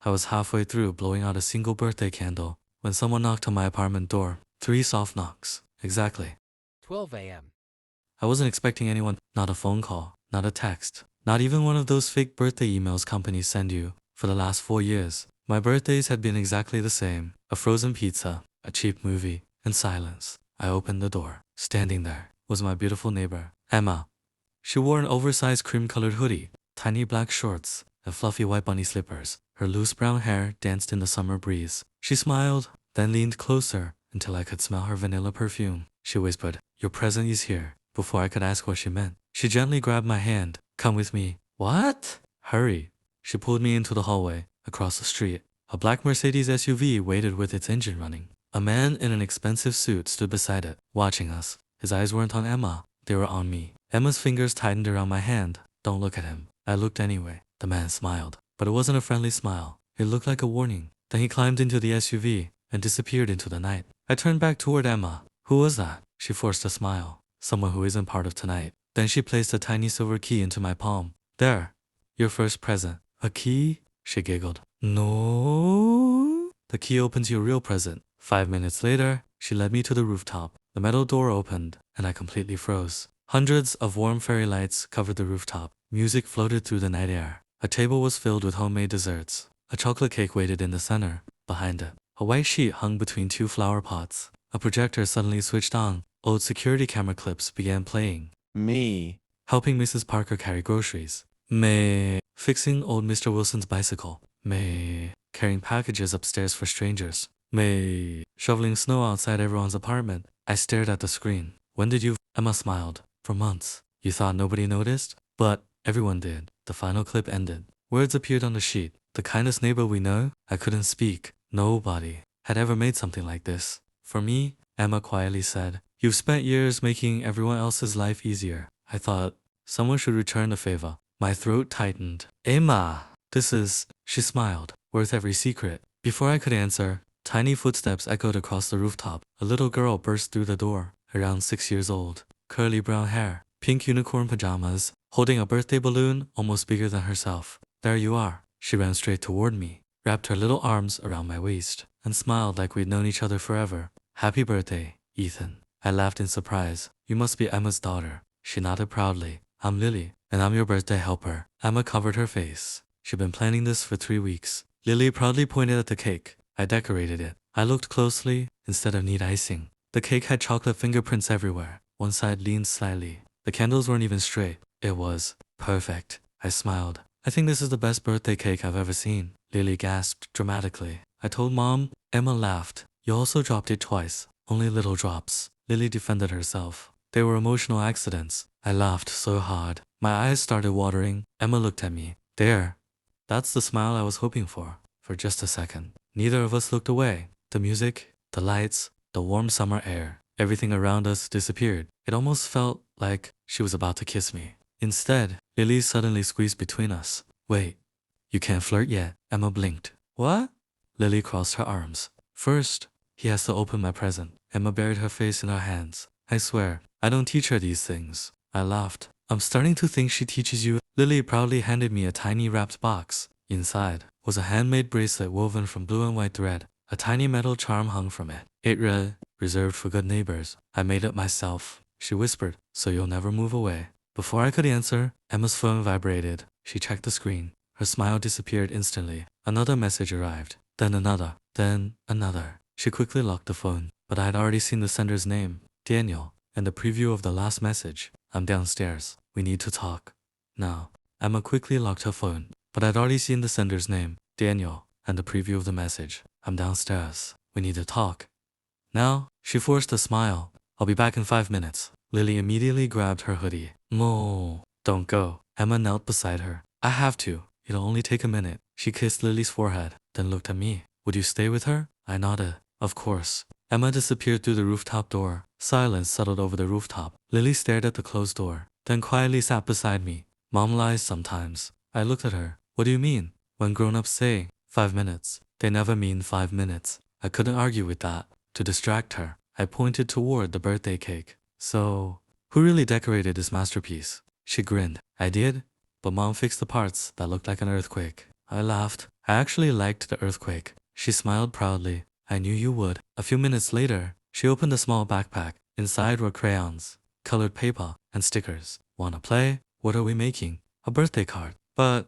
I was halfway through blowing out a single birthday candle when someone knocked on my apartment door. 3 soft knocks. Exactly. 12 a.m. I wasn't expecting anyone, not a phone call, not a text, not even one of those fake birthday emails companies send you. For the last 4 years, my birthdays had been exactly the same. A frozen pizza, a cheap movie, and silence. I opened the door. Standing there was my beautiful neighbor, Emma. She wore an oversized cream-colored hoodie, tiny black shorts, and fluffy white bunny slippers. Her loose brown hair danced in the summer breeze. She smiled, then leaned closer until I could smell her vanilla perfume. She whispered, "Your present is here." Before I could ask what she meant, she gently grabbed my hand. "Come with me." "What?" "Hurry." She pulled me into the hallway, across the street. A black Mercedes SUV waited with its engine running. A man in an expensive suit stood beside it, watching us. His eyes weren't on Emma, they were on me. Emma's fingers tightened around my hand. "Don't look at him." I looked anyway. The man smiled, but it wasn't a friendly smile. It looked like a warning. Then he climbed into the SUV and disappeared into the night. I turned back toward Emma. "Who was that?" She forced a smile. "Someone who isn't part of tonight." Then she placed a tiny silver key into my palm. "There, your first present." "A key?" She giggled. "No." "The key opens your real present." 5 minutes later, she led me to the rooftop. The metal door opened, and I completely froze. Hundreds of warm fairy lights covered the rooftop. Music floated through the night air. A table was filled with homemade desserts. A chocolate cake waited in the center. Behind it, a white sheet hung between 2 flower pots. A projector suddenly switched on. Old security camera clips began playing. Me. Helping Mrs. Parker carry groceries. Me. Fixing old Mr. Wilson's bicycle. Me. Carrying packages upstairs for strangers. Me. Shoveling snow outside everyone's apartment. I stared at the screen. "When did you?" Emma smiled. "For months." "You thought nobody noticed?" "But everyone did." The final clip ended. Words appeared on the sheet. "The kindest neighbor we know." I couldn't speak. Nobody had ever made something like this. "For me," Emma quietly said, "you've spent years making everyone else's life easier." I thought someone should return the favor. My throat tightened. "Emma, this is," she smiled, "worth every secret." Before I could answer, tiny footsteps echoed across the rooftop. A little girl burst through the door, around 6 years old. Curly brown hair, pink unicorn pajamas, holding a birthday balloon almost bigger than herself. "There you are." She ran straight toward me, wrapped her little arms around my waist, and smiled like we'd known each other forever. "Happy birthday, Ethan." I laughed in surprise. "You must be Emma's daughter." She nodded proudly. "I'm Lily, and I'm your birthday helper." Emma covered her face. She'd been planning this for 3 weeks. Lily proudly pointed at the cake. I decorated it. I looked closely. Instead of neat icing, the cake had chocolate fingerprints everywhere. One side leaned slightly. The candles weren't even straight. It was perfect. I smiled. "I think this is the best birthday cake I've ever seen." Lily gasped dramatically. I told Mom. Emma laughed. "You also dropped it twice. Only little drops." Lily defended herself. "They were emotional accidents." I laughed so hard. My eyes started watering. Emma looked at me. "There. That's the smile I was hoping for." For just a second, neither of us looked away. The music, the lights, the warm summer air, everything around us disappeared. It almost felt like she was about to kiss me. Instead, Lily suddenly squeezed between us. "Wait, you can't flirt yet." Emma blinked. "What?" Lily crossed her arms. "First, he has to open my present." Emma buried her face in her hands. "I swear, I don't teach her these things." I laughed. "I'm starting to think she teaches you." Lily proudly handed me a tiny wrapped box. Inside was a handmade bracelet woven from blue and white thread. A tiny metal charm hung from it. It read, "Reserved for good neighbors." I made it myself. She whispered, "So you'll never move away." Before I could answer, Emma's phone vibrated. She checked the screen. Her smile disappeared instantly. Another message arrived. Then another. Then another. She quickly locked the phone. But I had already seen the sender's name, Daniel, and the preview of the last message. "I'm downstairs. We need to talk now." Emma quickly locked her phone. But I'd already seen the sender's name, Daniel, and the preview of the message. "I'm downstairs. We need to talk now." She forced a smile. "I'll be back in 5 minutes." Lily immediately grabbed her hoodie. "No, don't go." Emma knelt beside her. "I have to. It'll only take a minute." She kissed Lily's forehead, then looked at me. "Would you stay with her?" I nodded. "Of course." Emma disappeared through the rooftop door. Silence settled over the rooftop. Lily stared at the closed door, then quietly sat beside me. Mom lies sometimes. I looked at her. "What do you mean?" "When grown-ups say 5 minutes, they never mean 5 minutes." I couldn't argue with that. To distract her, I pointed toward the birthday cake. "So, who really decorated this masterpiece?" She grinned. "I did, but Mom fixed the parts that looked like an earthquake." I laughed. I actually liked the earthquake. She smiled proudly. I knew you would. A few minutes later, she opened a small backpack. Inside were crayons, colored paper, and stickers. Wanna play? What are we making? A birthday card. But,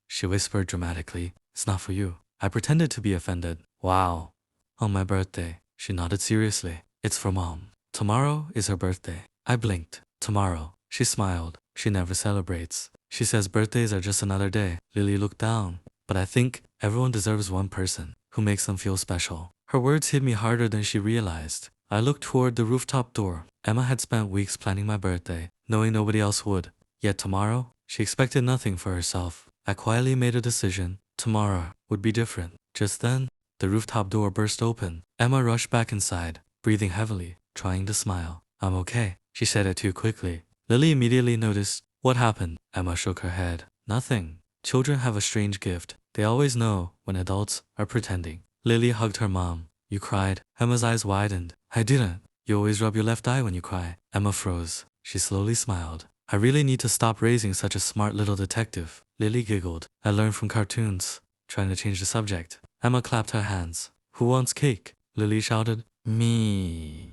she whispered dramatically, it's not for you. I pretended to be offended. Wow. On my birthday. She nodded seriously. It's for Mom. Tomorrow is her birthday. I blinked. Tomorrow. She smiled. She never celebrates. She says birthdays are just another day. Lily looked down. But I think everyone deserves one person who makes them feel special. Her words hit me harder than she realized. I looked toward the rooftop door. Emma had spent weeks planning my birthday, knowing nobody else would. Yet tomorrow, she expected nothing for herself. I quietly made a decision. Tomorrow would be different. Just then, the rooftop door burst open. Emma rushed back inside, breathing heavily, trying to smile. I'm okay. She said it too quickly. Lily immediately noticed. What happened? Emma shook her head. Nothing. Children have a strange gift. They always know when adults are pretending. Lily hugged her mom. You cried. Emma's eyes widened. I didn't. You always rub your left eye when you cry. Emma froze. She slowly smiled. I really need to stop raising such a smart little detective. Lily giggled. I learned from cartoons. Trying to change the subject. Emma clapped her hands. Who wants cake? Lily shouted. Me.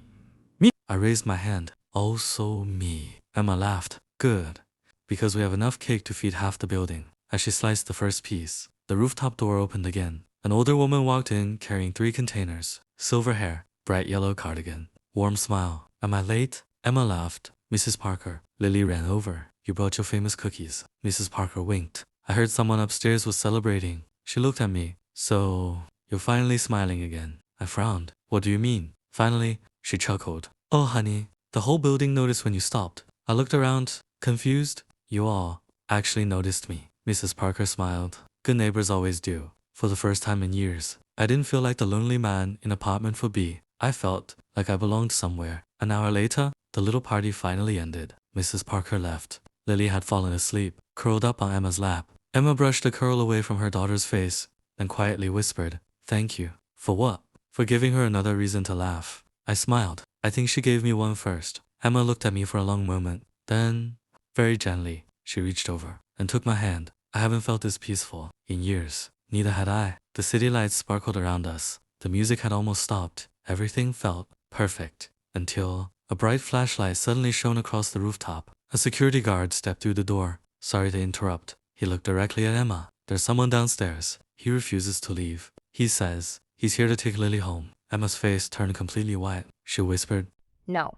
Me. I raised my hand. Also me. Emma laughed. Good. Because we have enough cake to feed half the building. As she sliced the first piece, the rooftop door opened again. An older woman walked in carrying 3 containers. Silver hair, bright yellow cardigan, warm smile. Am I late? Emma laughed. Mrs. Parker. Lily ran over. You brought your famous cookies. Mrs. Parker winked. I heard someone upstairs was celebrating. She looked at me. So, you're finally smiling again. I frowned. What do you mean? Finally, she chuckled. Oh honey, the whole building noticed when you stopped. I looked around, confused. You all actually noticed me. Mrs. Parker smiled. Good neighbors always do. For the first time in years, I didn't feel like the lonely man in apartment for B. I felt like I belonged somewhere. An hour later, the little party finally ended. Mrs. Parker left. Lily had fallen asleep, curled up on Emma's lap. Emma brushed a curl away from her daughter's face, then quietly whispered, Thank you. For what? For giving her another reason to laugh. I smiled. I think she gave me one first. Emma looked at me for a long moment. Then, very gently, she reached over and took my hand. I haven't felt this peaceful in years. Neither had I. The city lights sparkled around us. The music had almost stopped. Everything felt perfect. Until a bright flashlight suddenly shone across the rooftop. A security guard stepped through the door. Sorry to interrupt. He looked directly at Emma. There's someone downstairs. He refuses to leave. He says he's here to take Lily home. Emma's face turned completely white. She whispered, No.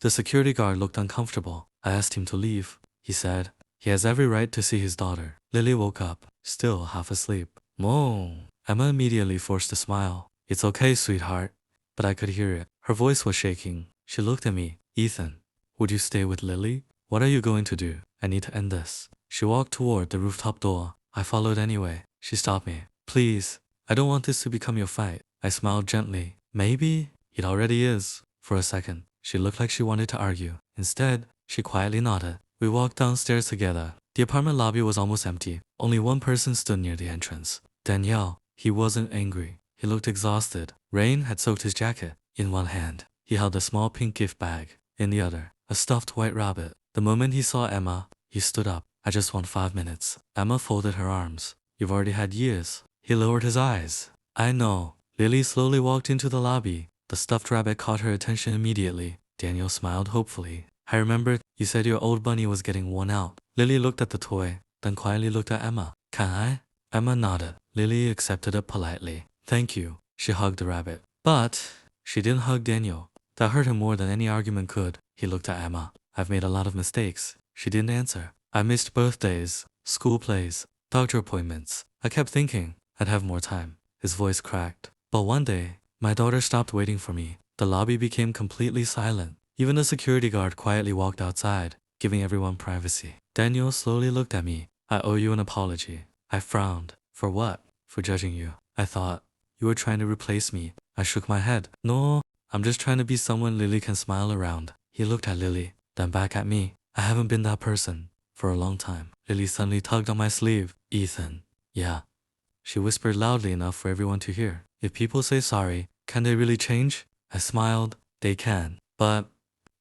The security guard looked uncomfortable. I asked him to leave. He said he has every right to see his daughter. Lily woke up, still half asleep. Mom. Emma immediately forced a smile. It's okay, sweetheart. But I could hear it. Her voice was shaking. She looked at me. Ethan, would you stay with Lily? What are you going to do? I need to end this. She walked toward the rooftop door. I followed anyway. She stopped me. Please, I don't want this to become your fight. I smiled gently. Maybe it already is. For a second, she looked like she wanted to argue. Instead, she quietly nodded. We walked downstairs together. The apartment lobby was almost empty. Only one person stood near the entrance. Danielle. He wasn't angry. He looked exhausted. Rain had soaked his jacket. In one hand, he held a small pink gift bag. In the other, a stuffed white rabbit. The moment he saw Emma, he stood up. I just want 5 minutes. Emma folded her arms. You've already had years. He lowered his eyes. I know. Lily slowly walked into the lobby. The stuffed rabbit caught her attention immediately. Daniel smiled hopefully. I remembered you said your old bunny was getting worn out. Lily looked at the toy, then quietly looked at Emma. Can I? Emma nodded. Lily accepted it politely. Thank you. She hugged the rabbit. But she didn't hug Daniel. That hurt him more than any argument could. He looked at Emma. I've made a lot of mistakes. She didn't answer. I missed birthdays, school plays, doctor appointments. I kept thinking I'd have more time. His voice cracked. But one day, my daughter stopped waiting for me. The lobby became completely silent. Even the security guard quietly walked outside, giving everyone privacy. Daniel slowly looked at me. I owe you an apology. I frowned. For what? For judging you. I thought you were trying to replace me. I shook my head. No, I'm just trying to be someone Lily can smile around. He looked at Lily, then back at me. I haven't been that person for a long time. Lily suddenly tugged on my sleeve. Ethan. Yeah. She whispered loudly enough for everyone to hear. If people say sorry, can they really change? I smiled. They can. But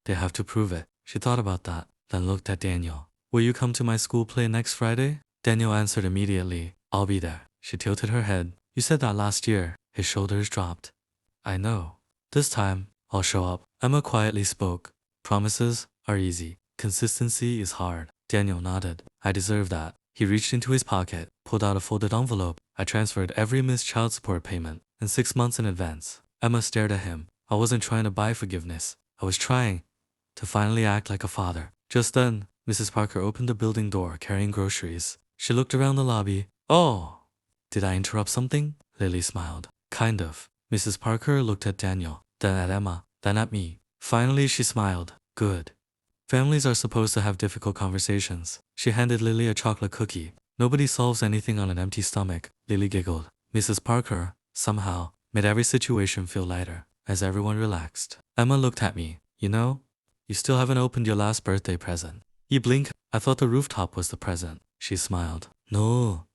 they have to prove it. She thought about that, then looked at Daniel. Will you come to my school play next Friday? Daniel answered immediately. I'll be there. She tilted her head. You said that last year. His shoulders dropped. I know. This time, I'll show up. Emma quietly spoke. Promises are easy. Consistency is hard. Daniel nodded. I deserve that. He reached into his pocket, pulled out a folded envelope. I transferred every missed child support payment, and 6 months in advance. Emma stared at him. I wasn't trying to buy forgiveness. I was trying to finally act like a father. Just then, Mrs. Parker opened the building door carrying groceries. She looked around the lobby. Oh, did I interrupt something? Lily smiled. Kind of. Mrs. Parker looked at Daniel, then at Emma, then at me. Finally, she smiled. Good. Families are supposed to have difficult conversations. She handed Lily a chocolate cookie. Nobody solves anything on an empty stomach. Lily giggled. Mrs. Parker, somehow, made every situation feel lighter, as everyone relaxed. Emma looked at me. You know, you still haven't opened your last birthday present. You blinked. I thought the rooftop was the present. She smiled. No.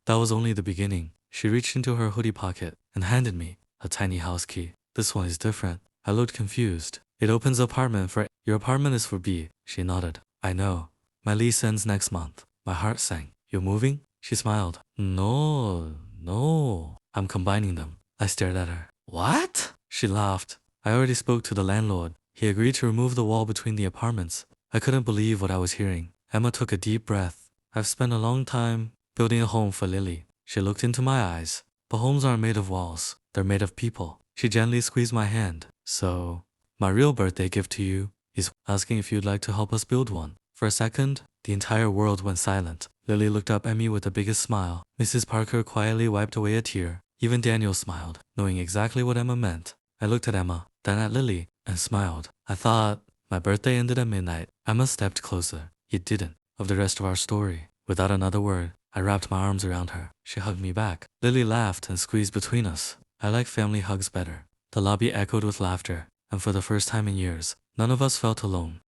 That was only the beginning. She reached into her hoodie pocket and handed me a tiny house key. This one is different. I looked confused. It opens the apartment for... Your apartment is for B. She nodded. I know. My lease ends next month. My heart sank. You're moving? She smiled. No. I'm combining them. I stared at her. What? She laughed. I already spoke to the landlord. He agreed to remove the wall between the apartments. I couldn't believe what I was hearing. Emma took a deep breath. I've spent a long time building a home for Lily. She looked into my eyes. But homes aren't made of walls. They're made of people. She gently squeezed my hand. So, my real birthday gift to you is asking if you'd like to help us build one. For a second, the entire world went silent. Lily looked up at me with the biggest smile. Mrs. Parker quietly wiped away a tear. Even Daniel smiled, knowing exactly what Emma meant. I looked at Emma, then at Lily, and smiled. I thought my birthday ended at midnight. Emma stepped closer. It didn't. Of the rest of our story. Without another word, I wrapped my arms around her. She hugged me back. Lily laughed and squeezed between us. I like family hugs better. The lobby echoed with laughter, and for the first time in years, none of us felt alone.